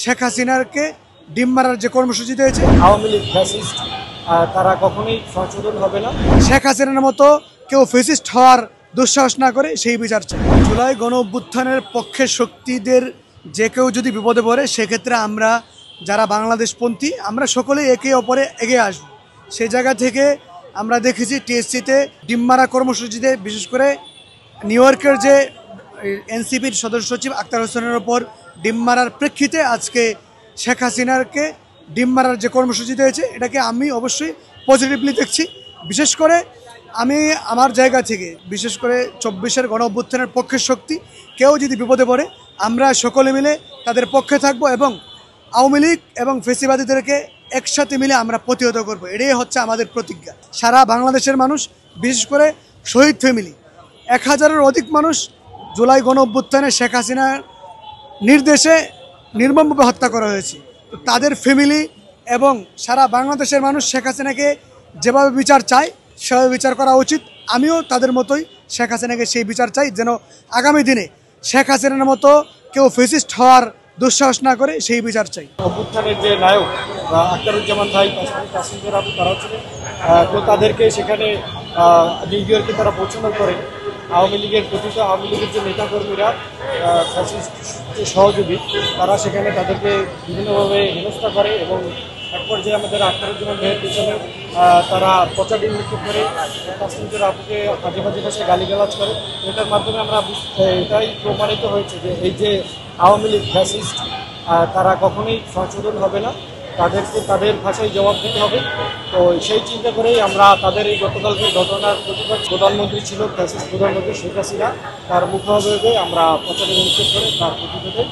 শেখ হাসিনাকে ডিম মারার যে কর্মসূচি দিয়েছে, আওয়ামী লীগ ফ্যাসিস্ট, তারা কখনোই সংশোধন হবে না। শেখ হাসিনার মতো কেউ ফ্যাসিস্ট হওয়ার দুঃসাহস না করে সেই বিচার চাই। জুলাই গণ অভ্যুত্থানের পক্ষের শক্তিদের যে কেউ যদি বিপদে পড়ে, সেক্ষেত্রে আমরা যারা বাংলাদেশপন্থী আমরা সকলেই একে অপরে এগিয়ে আসব। সেই জায়গা থেকে আমরা দেখেছি টিএসসিতে ডিম মারা কর্মসূচিতে, বিশেষ করে নিউ ইয়র্কের যে এনসিপির সদস্য সচিব আক্তার হোসেনের ওপর ডিম মারার প্রেক্ষিতে আজকে শেখ হাসিনাকে ডিম মারার যে কর্মসূচি দিয়েছে, এটাকে আমি অবশ্যই পজিটিভলি দেখছি। বিশেষ করে আমি আমার জায়গা থেকে, বিশেষ করে 24-এর গণ অভ্যুত্থানের পক্ষের শক্তি কেউ যদি বিপদে পড়ে, আমরা সকলে মিলে তাদের পক্ষে থাকব এবং আওয়ামী লীগ এবং ফেসিবাদীদেরকে একসাথে মিলে আমরা প্রতিহত করব। এটাই হচ্ছে আমাদের প্রতিজ্ঞা। সারা বাংলাদেশের মানুষ, বিশেষ করে শহীদ ফ্যামিলি 1000-এর অধিক মানুষ জুলাই গণ অভ্যুত্থানে শেখ হাসিনার নির্দেশে নির্মমভাবে হত্যা করা হয়েছে। তো তাদের ফ্যামিলি এবং সারা বাংলাদেশের মানুষ শেখ হাসিনাকে যেভাবে বিচার চায় সেভাবে বিচার করা উচিত। আমিও তাদের মতোই শেখ হাসিনাকে সেই বিচার চাই, যেন আগামী দিনে শেখ হাসিনার মতো কেউ ফ্যাসিস্ট হওয়ার দুঃসাহস না করে সেই বিচার চাই। অভ্যুত্থানের যে নায়ক আখতারুজ্জামান ভাই, প্যাসেঞ্জার আপু, তারা ছিলেন। তো তাদেরকে সেখানে নিউ ইয়র্কে তারা পৌঁছানোর পরে আওয়ামী লীগের কথিত আওয়ামী লীগের যে নেতাকর্মীরা, ফ্যাসিস্ট সহযোগী, তারা সেখানে তাদেরকে বিভিন্নভাবে হেনস্থা করে এবং এক পর্যায়ে আমাদের আখতারুজ্জামান ভাইয়ের পিছনে তারা পচা ডিম নিক্ষেপ করে প্যাসেঞ্জার আপুকে মাঝে মাঝে ভাষায় গালিগালাজ করে। এটার মাধ্যমে আমরা এটাই প্রমাণিত হয়েছে যে এই যে আওয়ামী লীগ ফ্যাসিস্ট, তারা কখনোই সংশোধন হবে না, তাদেরকে তাদের ভাষায় জবাব দিতে হবে। তো সেই চিন্তা করেই আমরা তাদের এই গতকালকের ঘটনার প্রতিবাদ, প্রধানমন্ত্রী ছিল ফ্যাসিস্ট প্রধানমন্ত্রী শেখ হাসিনা, তার মুখাভাবে আমরা প্রচারে নিক্ষেপ করে তার প্রতিবাদে